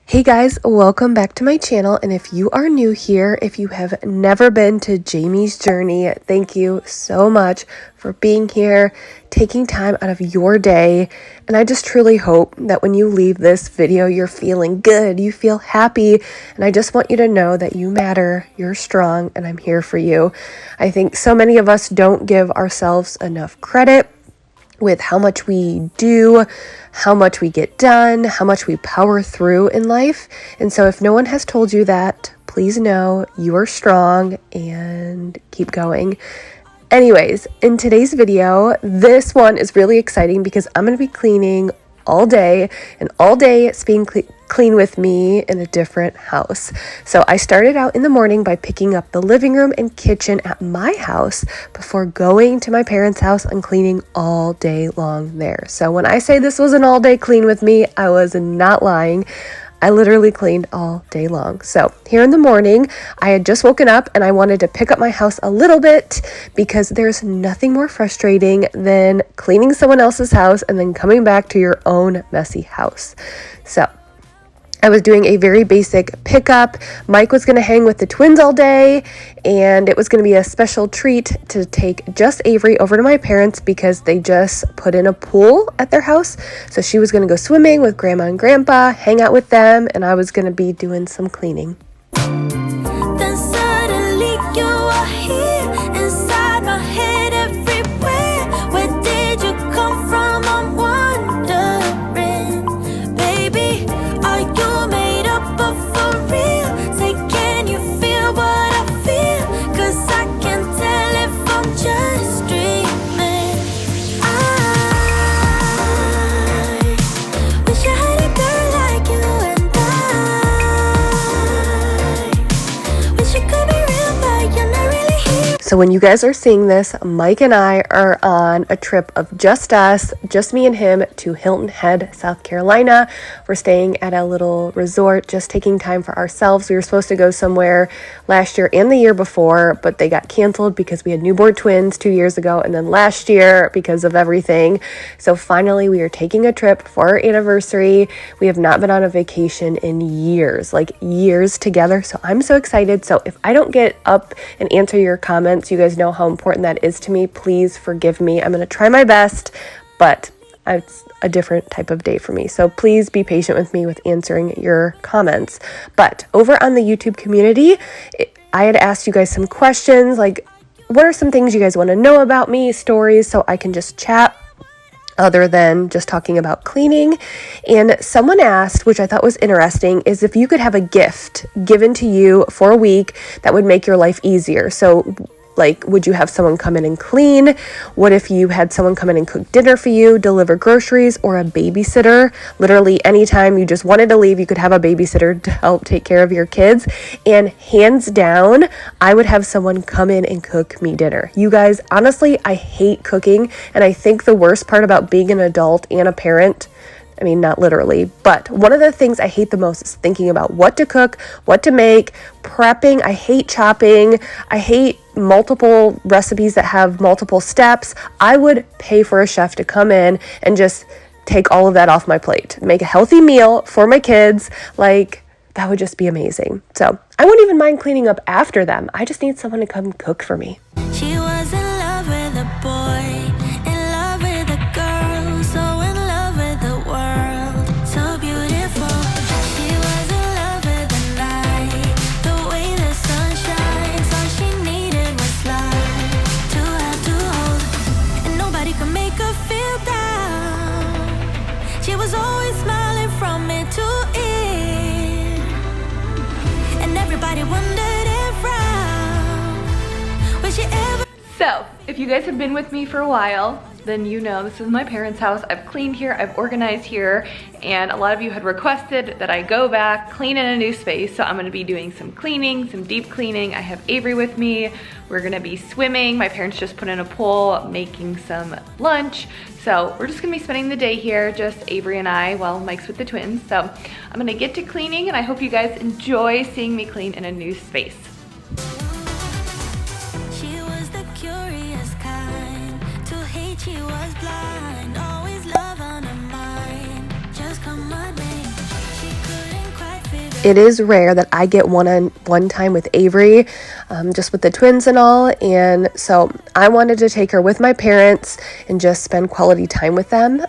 Hey guys, welcome back to my channel, and if you are new here, if you have never been to Jamie's Journey, thank you so much for being here, taking time out of your day, and I just truly hope that when you leave this video, you're feeling good, you feel happy, and I just want you to know that you matter, you're strong, and I'm here for you. I think so many of us don't give ourselves enough credit with how much we do, how much we get done, how much we power through in life. And so if no one has told you that, please know you are strong and keep going. Anyways, in today's video, this one is really exciting because I'm going to be cleaning all day, and all day it's being clean with me in a different house. So I started out in the morning by picking up the living room and kitchen at my house before going to my parents' house and cleaning all day long there. So when I say this was an all day clean with me, I was not lying. I literally cleaned all day long. So here in the morning, I had just woken up and I wanted to pick up my house a little bit because there's nothing more frustrating than cleaning someone else's house and then coming back to your own messy house. So I was doing a very basic pickup. Mike was going to hang with the twins all day, and it was going to be a special treat to take just Avery over to my parents because they just put in a pool at their house. So she was going to go swimming with Grandma and Grandpa, hang out with them, and I was going to be doing some cleaning. Then suddenly you are here inside my head everywhere. Where did you come from? I'm wondering, baby. Are you made up of for real? Say, can you feel what I feel? 'Cause I can tell if I'm just dreaming. I wish I had a girl like you, and I wish it could be real, but you're not really here. So when you guys are seeing this, Mike and I are on a trip of just us, just me and him, to Hilton Head, South Carolina. We're staying at a little resort, just taking time for ourselves. We were supposed to go somewhere last year and the year before, but they got canceled because we had newborn twins 2 years ago, and then last year because of everything. So finally, we are taking a trip for our anniversary. We have not been on a vacation in years, like years together. So I'm so excited. So if I don't get up and answer your comments, you guys know how important that is to me. Please forgive me. I'm going to try my best, but it's a different type of day for me. So please be patient with me with answering your comments. But over on the YouTube community, I had asked you guys some questions, like what are some things you guys want to know about me, stories, so I can just chat other than just talking about cleaning. And someone asked, which I thought was interesting, is if you could have a gift given to you for a week that would make your life easier. So like, would you have someone come in and clean? What if you had someone come in and cook dinner for you, deliver groceries, or a babysitter? Literally anytime you just wanted to leave, you could have a babysitter to help take care of your kids. And hands down, I would have someone come in and cook me dinner. You guys, honestly, I hate cooking. And I think the worst part about being an adult and a parent, I mean, not literally, but one of the things I hate the most is thinking about what to cook, what to make, prepping. I hate chopping. I hate multiple recipes that have multiple steps. I would pay for a chef to come in and just take all of that off my plate, make a healthy meal for my kids. Like, that would just be amazing. So I wouldn't even mind cleaning up after them. I just need someone to come cook for me. She was in love with a boy, in love with a girl, so in love with the world, so beautiful. She was in love with the night, the way the sun shines. All she needed was love to have to hold, and nobody could make her feel down. She was always smiling from ear to ear, and everybody wondered around, was she ever. So, if you guys have been with me for a while, then you know this is my parents' house. I've cleaned here, I've organized here, and a lot of you had requested that I go back, clean in a new space, so I'm gonna be doing some cleaning, some deep cleaning. I have Avery with me. We're gonna be swimming. My parents just put in a pool, making some lunch. So we're just gonna be spending the day here, just Avery and I, while Mike's with the twins. So I'm gonna get to cleaning, and I hope you guys enjoy seeing me clean in a new space. She was the curious kind, to hate she was blind, always love on her mind, just come my way. She couldn't quite It is rare that I get one-on-one time with Avery, just with the twins and all, and so I wanted to take her with my parents and just spend quality time with them.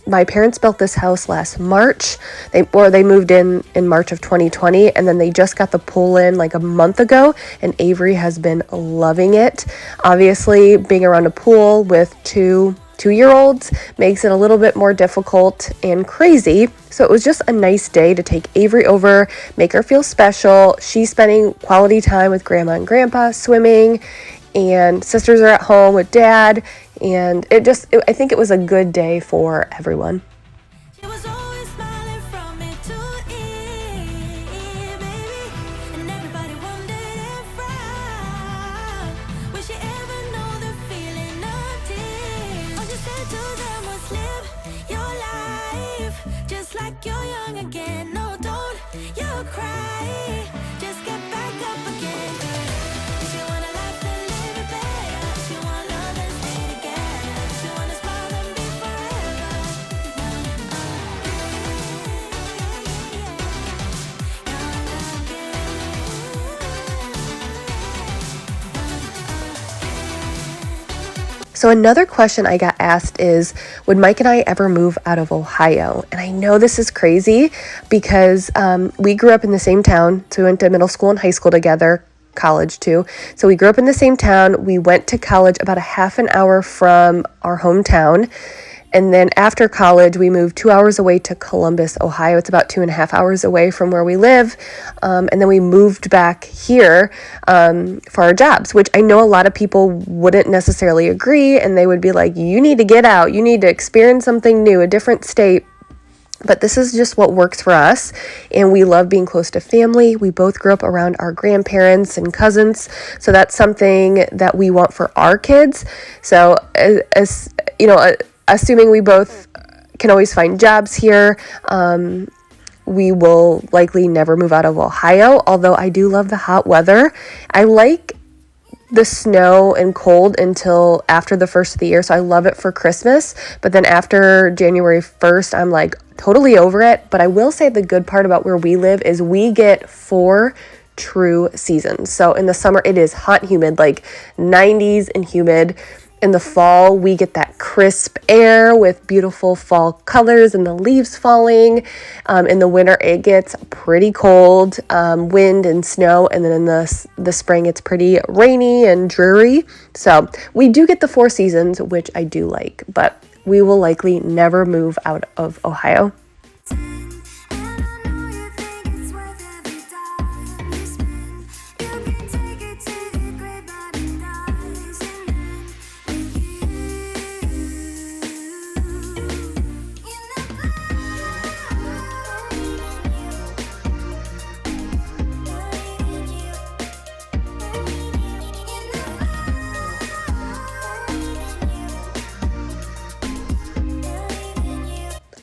My parents built this house last March. They moved in March of 2020, and then they just got the pool in like a month ago, and Avery has been loving it. Obviously, being around a pool with two-year-olds makes it a little bit more difficult and crazy. So it was just a nice day to take Avery over, make her feel special. She's spending quality time with Grandma and Grandpa swimming, and sisters are at home with Dad. And I think it was a good day for everyone. She was always smiling from ear to ear, baby, and everybody wondered if would she ever know the feeling of tears? All she said to them was live your life just like you're young again. No, don't you cry, just get back up again. If you want a life, then live it better. If you want love, then stay together. If you want to smile, then be forever. So another question I got asked is, would Mike and I ever move out of Ohio? And I know this is crazy because we grew up in the same town. So we went to middle school and high school together, college too. So we grew up in the same town. We went to college about a half an hour from our hometown. And then after college, we moved 2 hours away to Columbus, Ohio. It's about 2.5 hours away from where we live. And then we moved back here for our jobs, which I know a lot of people wouldn't necessarily agree. And they would be like, you need to get out. You need to experience something new, a different state. But this is just what works for us. And we love being close to family. We both grew up around our grandparents and cousins. So that's something that we want for our kids. So as you know, assuming we both can always find jobs here, we will likely never move out of Ohio, although I do love the hot weather. I like the snow and cold until after the first of the year, so I love it for Christmas, but then after January 1st, I'm like totally over it. But I will say the good part about where we live is we get 4 true seasons. So in the summer, it is hot and humid, like 90s and humid. In the fall, we get that crisp air with beautiful fall colors and the leaves falling. In the winter, it gets pretty cold, wind and snow. And then in the spring, it's pretty rainy and dreary. So we do get the 4 seasons, which I do like, but we will likely never move out of Ohio.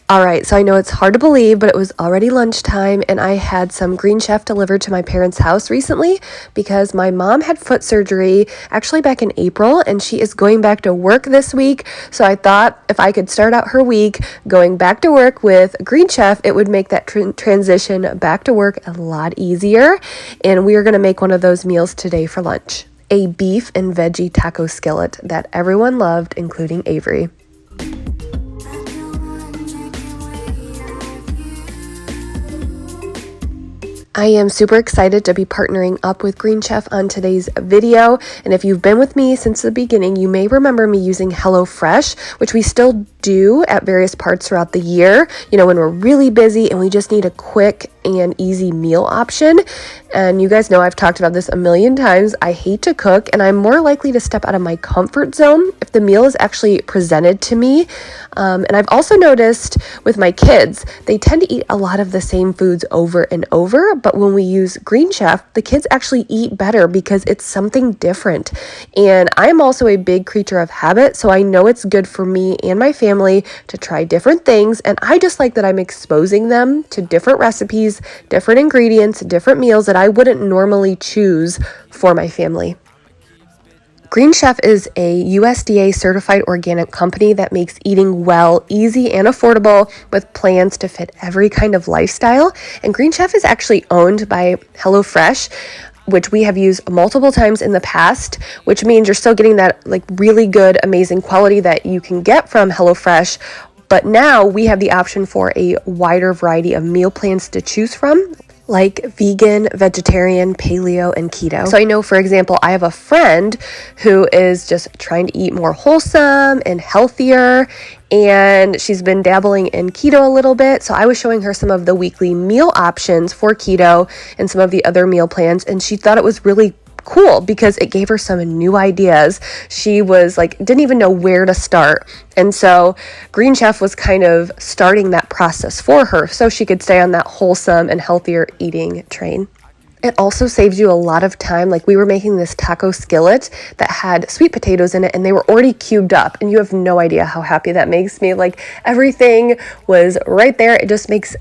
All right, so I know it's hard to believe, but it was already lunchtime and I had some Green Chef delivered to my parents' house recently because my mom had foot surgery actually back in April and she is going back to work this week. So I thought if I could start out her week going back to work with Green Chef, it would make that transition back to work a lot easier. And we are going to make one of those meals today for lunch, a beef and veggie taco skillet that everyone loved, including Avery. I am super excited to be partnering up with Green Chef on today's video. And if you've been with me since the beginning, you may remember me using HelloFresh, which we still do at various parts throughout the year, you know, when we're really busy and we just need a quick and easy meal option. And you guys know I've talked about this a million times. I hate to cook and I'm more likely to step out of my comfort zone if the meal is actually presented to me. And I've also noticed with my kids, they tend to eat a lot of the same foods over and over. But when we use Green Chef, the kids actually eat better because it's something different. And I'm also a big creature of habit, so I know it's good for me and my family to try different things. And I just like that I'm exposing them to different recipes, different ingredients, different meals that I wouldn't normally choose for my family. Green Chef is a USDA certified organic company that makes eating well easy and affordable with plans to fit every kind of lifestyle. And Green Chef is actually owned by HelloFresh, which we have used multiple times in the past, which means you're still getting that like really good, amazing quality that you can get from HelloFresh. But now we have the option for a wider variety of meal plans to choose from, like vegan, vegetarian, paleo, and keto. So I know, for example, I have a friend who is just trying to eat more wholesome and healthier, and she's been dabbling in keto a little bit. So I was showing her some of the weekly meal options for keto and some of the other meal plans, and she thought it was really cool because it gave her some new ideas. She was like, didn't even know where to start. And so Green Chef was kind of starting that process for her so she could stay on that wholesome and healthier eating train. It also saves you a lot of time. Like we were making this taco skillet that had sweet potatoes in it and they were already cubed up, and you have no idea how happy that makes me. Like everything was right there. It just makes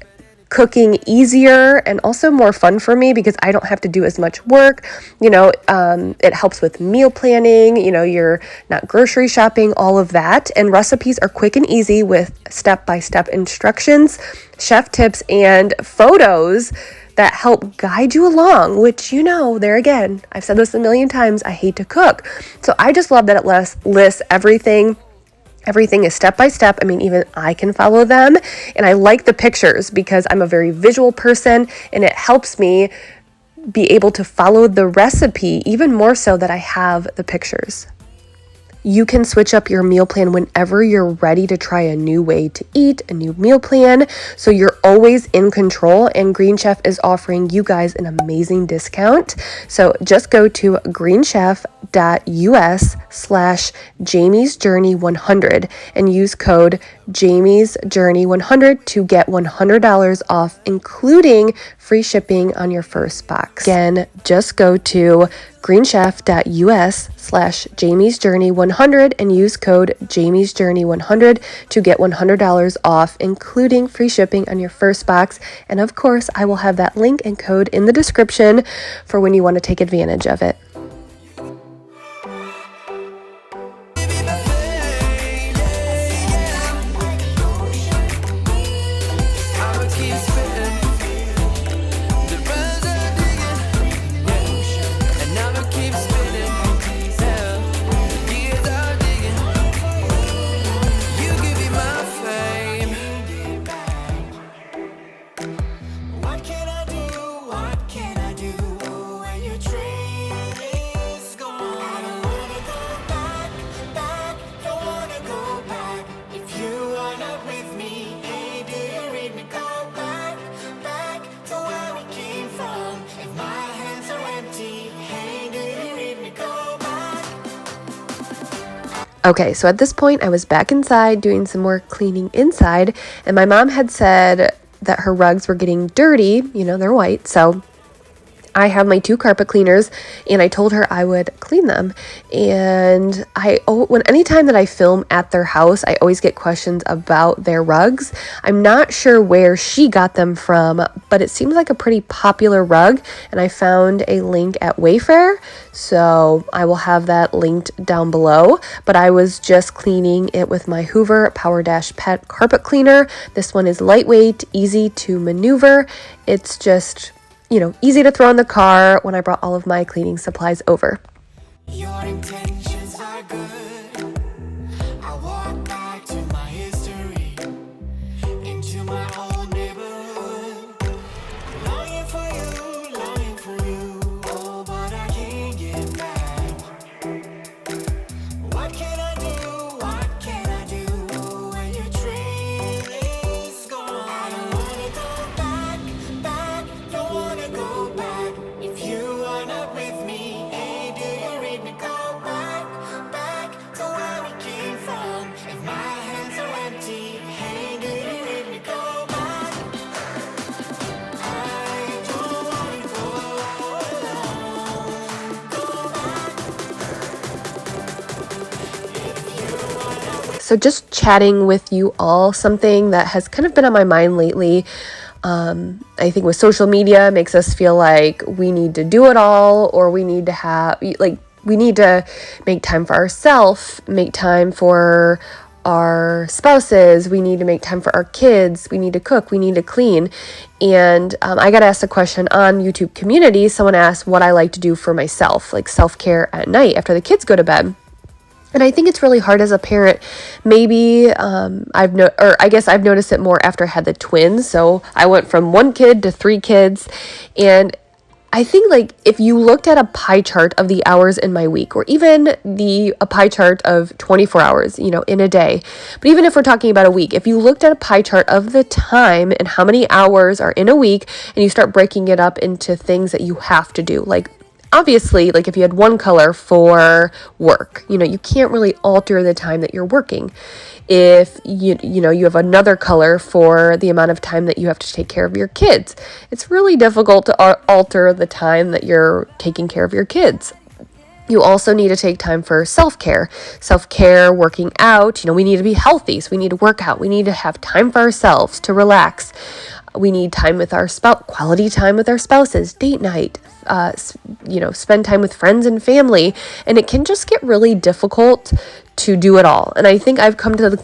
cooking easier and also more fun for me because I don't have to do as much work. It helps with meal planning, you're not grocery shopping, all of that. And recipes are quick and easy with step-by-step instructions, chef tips, and photos that help guide you along, which, there again, I've said this a million times, I hate to cook. So I just love that it lists everything. Everything is step by step. I mean, even I can follow them. And I like the pictures because I'm a very visual person, and it helps me be able to follow the recipe even more so that I have the pictures. You can switch up your meal plan whenever you're ready to try a new way to eat, a new meal plan. So you're always in control, and Green Chef is offering you guys an amazing discount. So just go to greenchef.us/JamiesJourney100 and use code JamiesJourney100 to get $100 off, including free shipping on your first box. Again, just go to greenchef.us/JamiesJourney100 and use code JamiesJourney100 to get $100 off, including free shipping on your first box. And of course, I will have that link and code in the description for when you want to take advantage of it. Okay, so at this point, I was back inside doing some more cleaning inside, and my mom had said that her rugs were getting dirty. They're white, so I have my 2 carpet cleaners, and I told her I would clean them. And anytime that I film at their house, I always get questions about their rugs. I'm not sure where she got them from, but it seems like a pretty popular rug, and I found a link at Wayfair, so I will have that linked down below. But I was just cleaning it with my Hoover Power Dash Pet carpet cleaner. This one is lightweight, easy to maneuver. It's just easy to throw in the car when I brought all of my cleaning supplies over. Your intentions are good. I walk back to my history, into my old neighborhood. Longing for you, oh, but I can't get back. What can I do when your train is gone? I don't wanna go back, don't wanna go back. If you are not with me, hey, do you read me? Go back to where we came from. If my hands are empty, hey, do you read me? Go back. I don't wanna go alone. Go back. So just chatting with you all, something that has kind of been on my mind lately. I think with social media makes us feel like we need to do it all, or we need to have, like, we need to make time for ourselves, make time for our spouses, we need to make time for our kids, we need to cook, we need to clean. And I got asked a question on YouTube community. Someone asked what I like to do for myself, like self-care at night after the kids go to bed. And I think it's really hard as a parent. Maybe I've noticed it more after I had the twins. So I went from 1 kid to 3 kids, and I think like if you looked at a pie chart of the hours in my week, or even a pie chart of 24 hours, in a day, but even if we're talking about a week, if you looked at a pie chart of the time and how many hours are in a week, and you start breaking it up into things that you have to do, like obviously, like if you had one color for work, you can't really alter the time that you're working. If you have another color for the amount of time that you have to take care of your kids, it's really difficult to alter the time that you're taking care of your kids. You also need to take time for self-care, working out. We need to be healthy, so we need to work out. We need to have time for ourselves to relax. We need time with our quality time with our spouses, date night, spend time with friends and family. And it can just get really difficult to do it all. And I think I've come to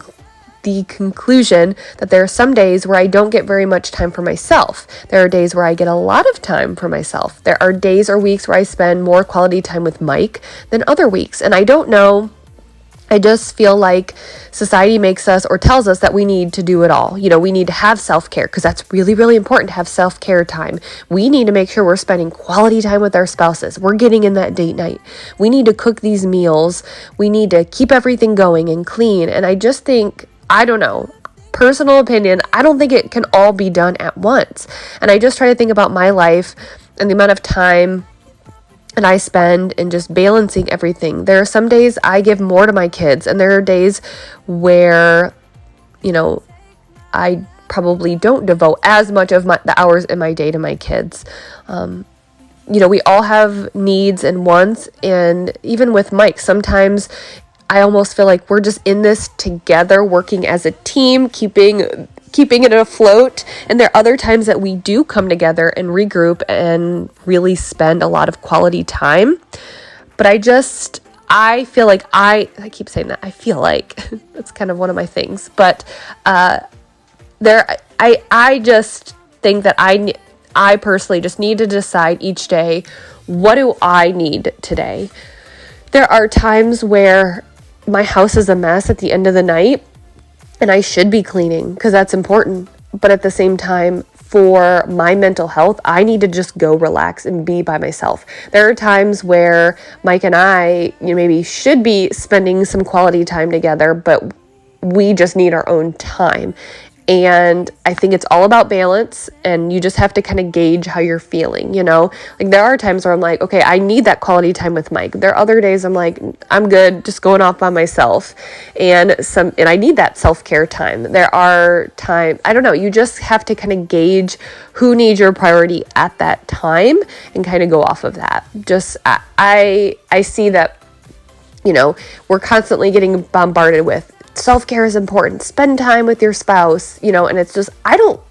the conclusion that there are some days where I don't get very much time for myself. There are days where I get a lot of time for myself. There are days or weeks where I spend more quality time with Mike than other weeks. And I don't know. I just feel like society makes us or tells us that we need to do it all. We need to have self-care because that's really, really important to have self-care time. We need to make sure we're spending quality time with our spouses. We're getting in that date night. We need to cook these meals. We need to keep everything going and clean. And I just think, I don't know, personal opinion, I don't think it can all be done at once. And I just try to think about my life and the amount of time and I spend in just balancing everything. There are some days I give more to my kids, and there are days where, I probably don't devote as much of the hours in my day to my kids. We all have needs and wants, and even with Mike, sometimes I almost feel like we're just in this together, working as a team, keeping it afloat. And there are other times that we do come together and regroup and really spend a lot of quality time. But I feel like I keep saying that. I feel like that's kind of one of my things. But I just think that I personally just need to decide each day, what do I need today? There are times where my house is a mess at the end of the night, and I should be cleaning because that's important. But at the same time, for my mental health, I need to just go relax and be by myself. There are times where Mike and I, maybe should be spending some quality time together, but we just need our own time. And I think it's all about balance, and you just have to kind of gauge how you're feeling, Like there are times where I'm like, okay, I need that quality time with Mike. There are other days I'm like, I'm good just going off by myself. And I need that self-care time. There are times, I don't know, you just have to kind of gauge who needs your priority at that time and kind of go off of that. Just, I see that, we're constantly getting bombarded with self-care is important. Spend time with your spouse, and it's just, I don't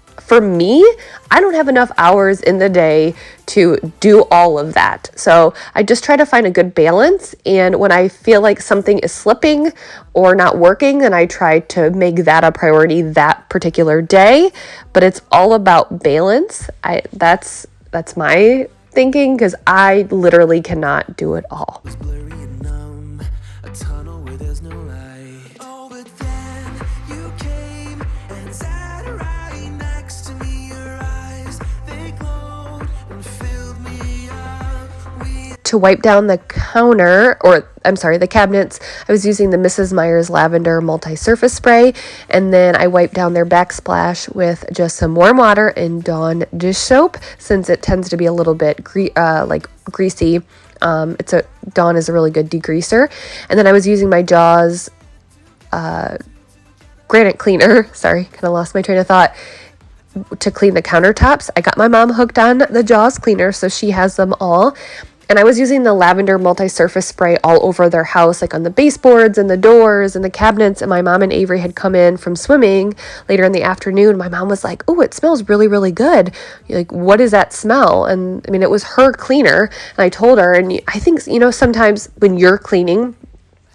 have enough hours in the day to do all of that. So I just try to find a good balance. And when I feel like something is slipping or not working, then I try to make that a priority that particular day. But it's all about balance. That's my thinking, because I literally cannot do it all. To wipe down the the cabinets, I was using the Mrs. Meyer's Lavender Multi-Surface Spray, and then I wiped down their Backsplash with just some warm water and Dawn dish soap, since it tends to be a little bit greasy. Dawn is a really good degreaser. And then I was using my Jaws granite cleaner, sorry, kind of lost my train of thought, to clean the countertops. I got my mom hooked on the Jaws cleaner, so she has them all. And I was using the lavender multi-surface spray all over their house, like on the baseboards and the doors and the cabinets. And my mom and Avery had come in from swimming later in the afternoon. My mom was like, "Oh, it smells really, really good. Like, what is that smell?" And I mean, it was her cleaner. And I told her, and I think, you know, sometimes when you're cleaning,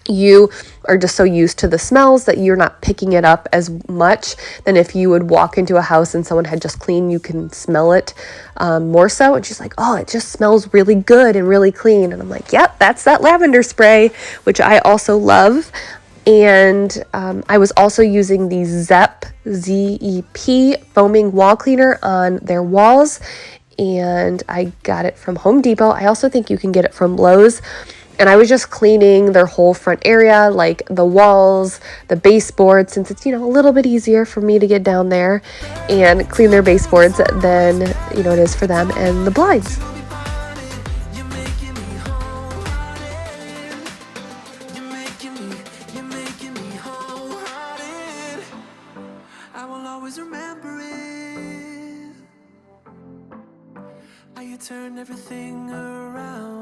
you are just so used to the smells that you're not picking it up as much than if you would walk into a house and someone had just cleaned, you can smell it more so. And she's like, "Oh, it just smells really good and really clean." And I'm like, "Yep, that's that lavender spray," which I also love. And I was also using the ZEP foaming wall cleaner on their walls, and I got it from Home Depot. I also think you can get it from Lowe's. And I was just cleaning their whole front area, like the walls, the baseboards, since it's, you know, a little bit easier for me to get down there and clean their baseboards than, you know, it is for them, and the blinds. I will always remember it. How you turned everything around.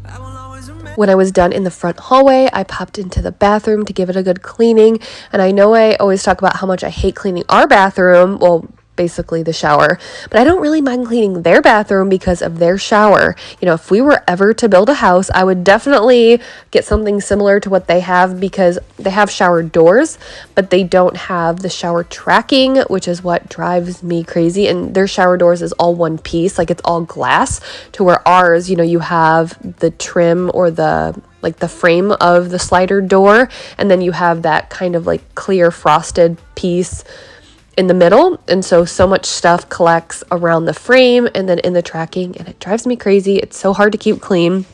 I will always remember. When I was done in the front hallway, I popped into the bathroom to give it a good cleaning. And I know I always talk about how much I hate cleaning our bathroom. Well, basically the shower, but I don't really mind cleaning their bathroom because of their shower. You know, if we were ever to build a house, I would definitely get something similar to what they have, because they have shower doors, but they don't have the shower tracking, which is what drives me crazy. And their shower doors is all one piece, like it's all glass, to where ours, you know, you have the trim or the frame of the slider door, and then you have that kind of like clear frosted piece in the middle. And so much stuff collects around the frame and then in the tracking, and it drives me crazy. It's so hard to keep clean.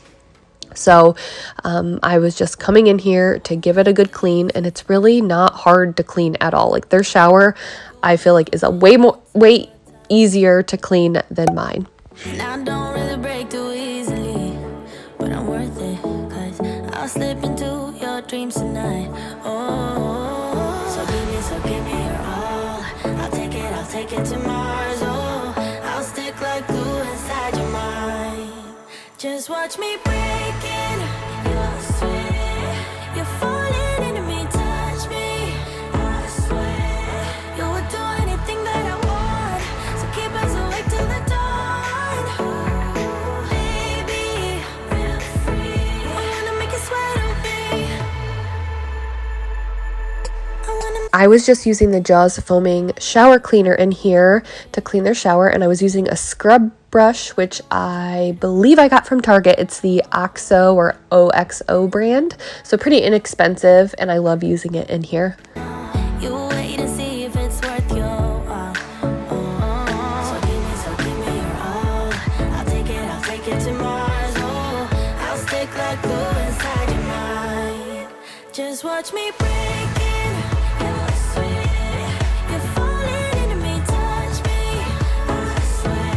So I was just coming in here to give it a good clean, and it's really not hard to clean at all. Like their shower, I feel like, is a way easier to clean than mine. And I don't really break too easily, but I'm worth it, 'cause I'll slip into your dreams tonight. Oh, so give me your all. I'll take it to Mars. Oh, I'll stick like glue inside your mind. Just watch me breaking your sweat. You're falling into me, touch me. I swear you would do anything that I want. So keep us awake till the dawn. Ooh, baby, feel free. I wanna make you sweat on me. I was just using the Jaws foaming shower cleaner in here to clean their shower, and I was using a scrub brush, which I believe I got from Target. It's the OXO or OXO brand, so pretty inexpensive, and I love using it in here. You wait and see if it's worth your while. So give me your all. I'll take it to Mars. Oh, I'll stick like glue inside your mind. Just watch me breaking your sweat. You're falling into me, touch me. I swear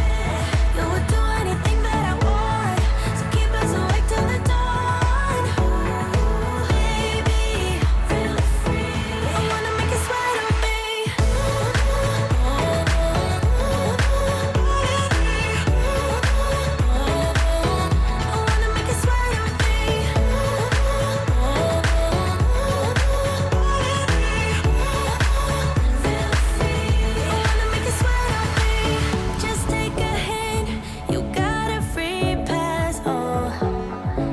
you would do anything that I want. So keep us awake till the dawn. Ooh, baby, feel free. I wanna make you sweat on me. I wanna make you sweat on me. Just take a hint, you got a free pass. Oh,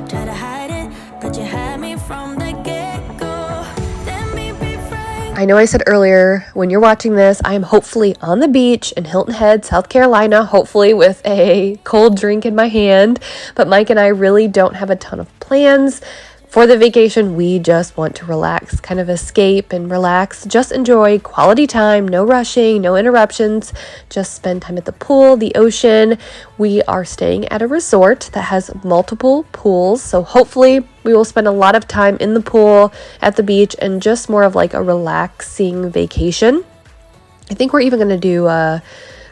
try to hide it, but you had me from the get-go. Let me be frank. I know I said earlier, when you're watching this, I am hopefully on the beach in Hilton Head, South Carolina, hopefully with a cold drink in my hand. But Mike and I really don't have a ton of plans for the vacation. We just want to relax, kind of escape and relax, just enjoy quality time, no rushing, no interruptions, just spend time at the pool, the ocean. We are staying at a resort that has multiple pools, so hopefully we will spend a lot of time in the pool, at the beach, and just more of like a relaxing vacation. I think we're even going to do a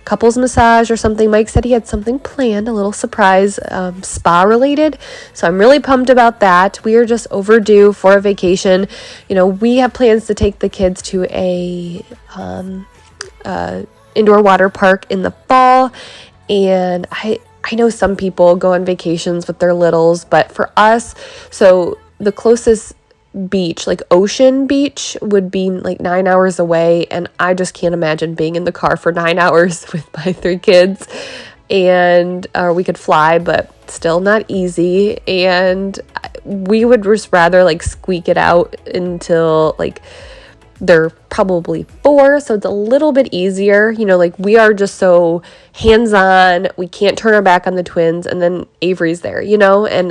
couples massage or something. Mike said he had something planned, a little surprise, spa related. So I'm really pumped about that. We are just overdue for a vacation. You know, we have plans to take the kids to a indoor water park in the fall, and I I know some people go on vacations with their littles, but for us, so the closest beach, like Ocean Beach, would be like 9 hours away, and I just can't imagine being in the car for 9 hours with my 3 kids. And we could fly, but still not easy. And we would just rather like squeak it out until like they're probably 4, so it's a little bit easier. You know, like we are just so hands-on, we can't turn our back on the twins, and then Avery's there, you know, and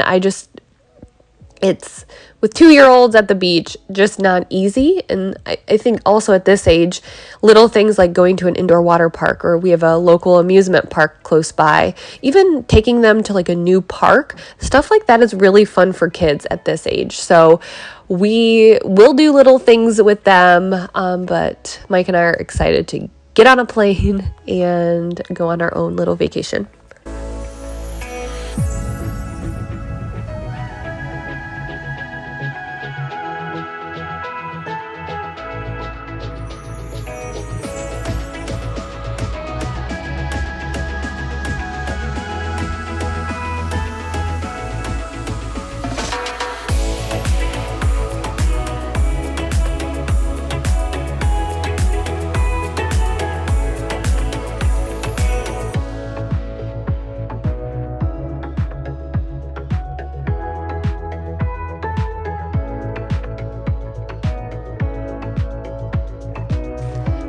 it's with 2-year-olds at the beach, just not easy. And I think also at this age, little things like going to an indoor water park, or we have a local amusement park close by, even taking them to like a new park, stuff like that is really fun for kids at this age. So we will do little things with them, but Mike and I are excited to get on a plane and go on our own little vacation.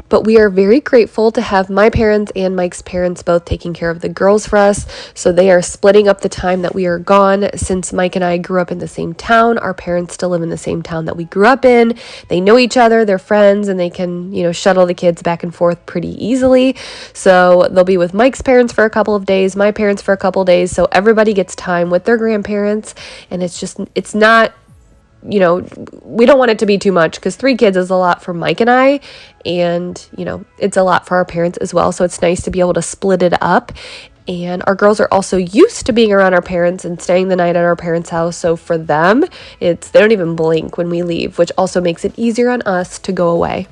But we are very grateful to have my parents and Mike's parents both taking care of the girls for us. So they are splitting up the time that we are gone. Since Mike and I grew up in the same town, our parents still live in the same town that we grew up in. They know each other, they're friends, and they can, you know, shuttle the kids back and forth pretty easily. So they'll be with Mike's parents for a couple of days, my parents for a couple of days. So everybody gets time with their grandparents. And it's not, you know, we don't want it to be too much, because 3 kids is a lot for Mike and I, and, you know, it's a lot for our parents as well. So it's nice to be able to split it up. And our girls are also used to being around our parents and staying the night at our parents' house. So for them, they don't even blink when we leave, which also makes it easier on us to go away.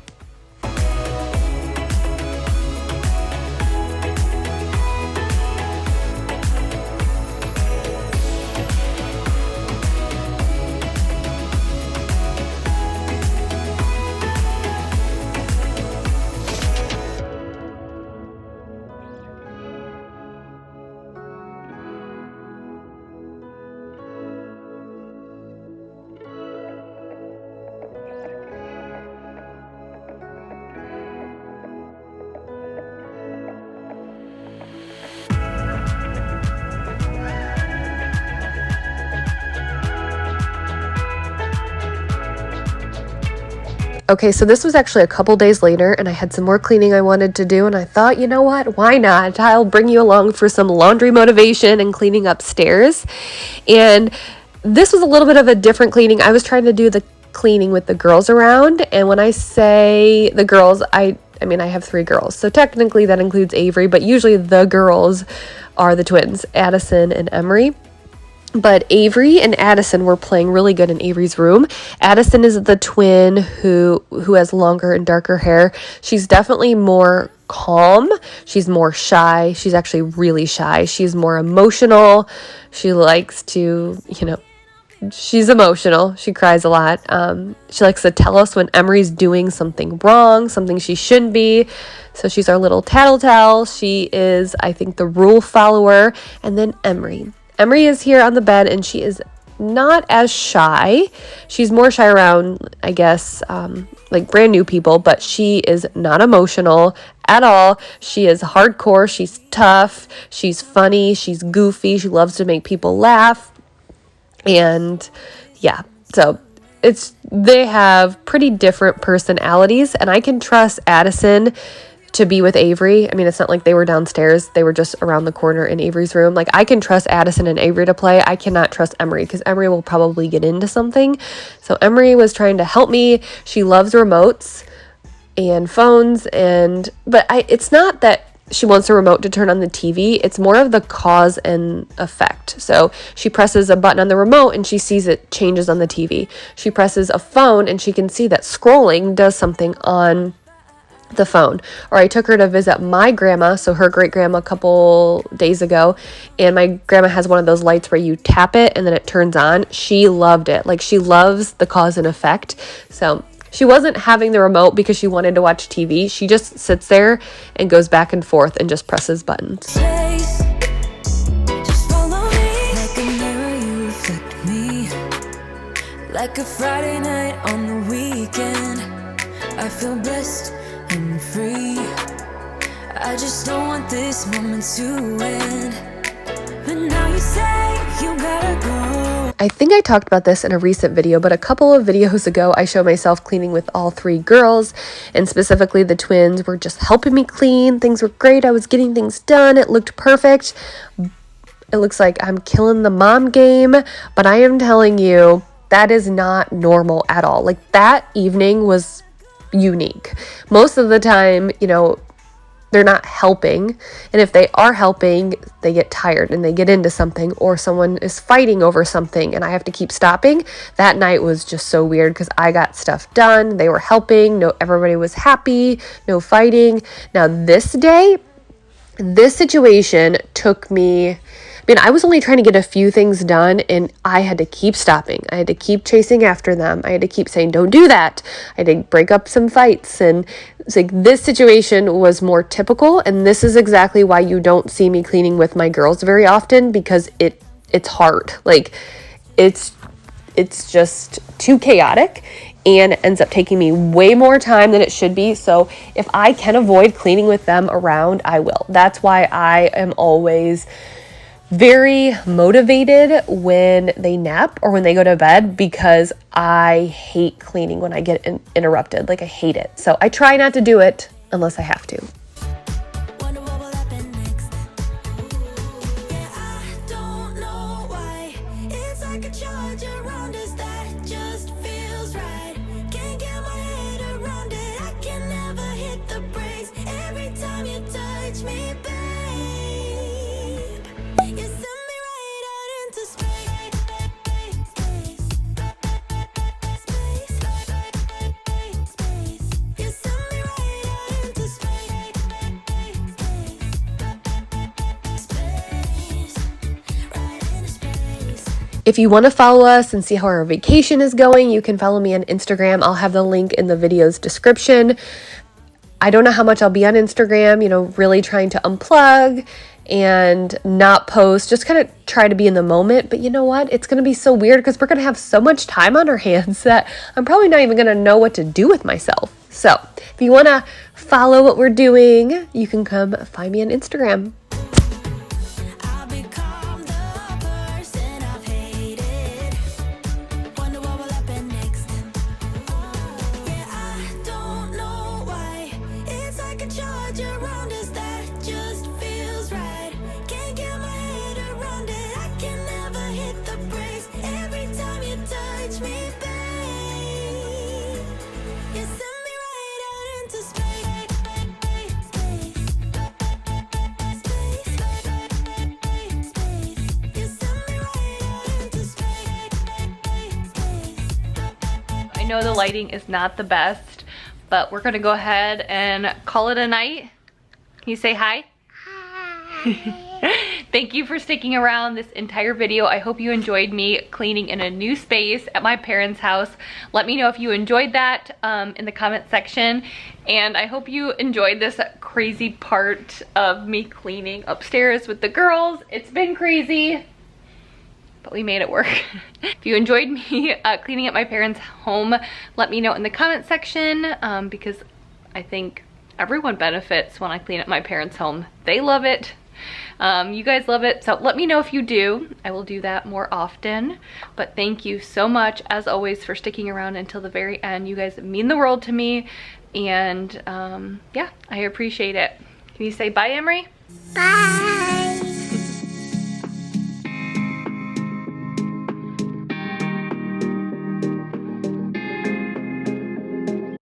Okay, so this was actually a couple days later, and I had some more cleaning I wanted to do, and I thought, you know what, why not? I'll bring you along for some laundry motivation and cleaning upstairs. And this was a little bit of a different cleaning. I was trying to do the cleaning with the girls around, and when I say the girls, I mean, I have 3 girls, so technically that includes Avery, but usually the girls are the twins, Addison and Emery. But Avery and Addison were playing really good in Avery's room. Addison is the twin who has longer and darker hair. She's definitely more calm. She's more shy. She's actually really shy. She's more emotional. She likes to, you know, she's emotional. She cries a lot. She likes to tell us when Emery's doing something wrong, something she shouldn't be. So she's our little tattletale. She is, I think, the rule follower. And then Emery. Emery is here on the bed, and she is not as shy. She's more shy around, I guess, like brand new people, but she is not emotional at all. She is hardcore. She's tough. She's funny. She's goofy. She loves to make people laugh. And yeah, so they have pretty different personalities, and I can trust Addison to be with Avery. I mean, it's not like they were downstairs. They were just around the corner in Avery's room. Like, I can trust Addison and Avery to play. I cannot trust Emery, because Emery will probably get into something. So Emery was trying to help me. She loves remotes and phones, but it's not that she wants a remote to turn on the TV. It's more of the cause and effect. So she presses a button on the remote and she sees it changes on the TV. She presses a phone and she can see that scrolling does something on the phone. Or I took her to visit my grandma, so her great grandma, a couple days ago, and my grandma has one of those lights where you tap it and then it turns on. She loved it. Like, she loves the cause and effect. So she wasn't having the remote because she wanted to watch TV. She just sits there and goes back and forth and just presses buttons. Chase, just follow me. Like a mirror, you reflect me. Like a Friday night on the weekend, I feel blessed and free. I just don't want this moment to end. But now you say you gotta go. I think I talked about this in a recent video, but a couple of videos ago, I showed myself cleaning with all 3 girls, and specifically the twins were just helping me clean. Things were great. I was getting things done. It looked perfect. It looks like I'm killing the mom game, but I am telling you, that is not normal at all. Like, that evening was unique. Most of the time, you know, they're not helping, and if they are helping, they get tired and they get into something, or someone is fighting over something and I have to keep stopping. That night was just so weird because I got stuff done, they were helping, no, everybody was happy, no fighting. Now this day, this situation took me, I mean, I was only trying to get a few things done and I had to keep stopping. I had to keep chasing after them. I had to keep saying, don't do that. I had to break up some fights. And it's like, this situation was more typical. And this is exactly why you don't see me cleaning with my girls very often, because it's hard. Like, it's just too chaotic and ends up taking me way more time than it should be. So if I can avoid cleaning with them around, I will. That's why I am always very motivated when they nap or when they go to bed, because I hate cleaning when I get interrupted. Like, I hate it. So I try not to do it unless I have to. Wonder what will happen next. Yeah, I don't know why. It's like a charge around us that just feels right. Can't get my head around it. I can never hit the brakes every time you touch me, babe. You send me right out into space. You send me right out into space. Right into space. If you want to follow us and see how our vacation is going, you can follow me on Instagram. I'll have the link in the video's description. I don't know how much I'll be on Instagram, you know, really trying to unplug and not post, just kind of try to be in the moment. But you know what? It's going to be so weird because we're going to have so much time on our hands that I'm probably not even going to know what to do with myself. So if you want to follow what we're doing, you can come find me on Instagram. I've become the person I've hated. Wonder what will happen next. Yeah, I don't know why. It's like a charge around us that just feels right. Can't get my head around it. I can never hit the brakes every time you touch me, babe. You send me right out into space. You send me right out into space. I know the lighting is not the best, but we're gonna go ahead and call it a night. Can you say hi? Hi. Thank you for sticking around this entire video. I hope you enjoyed me cleaning in a new space at my parents' house. Let me know if you enjoyed that in the comment section. And I hope you enjoyed this crazy part of me cleaning upstairs with the girls. It's been crazy, but we made it work. If you enjoyed me cleaning at my parents' home, let me know in the comment section, because I think everyone benefits when I clean at my parents' home. They love it. You guys love it, so let me know if you do. I will do that more often. But thank you so much, as always, for sticking around until the very end. You guys mean the world to me, and yeah, I appreciate it. Can you say bye, Emery? Bye.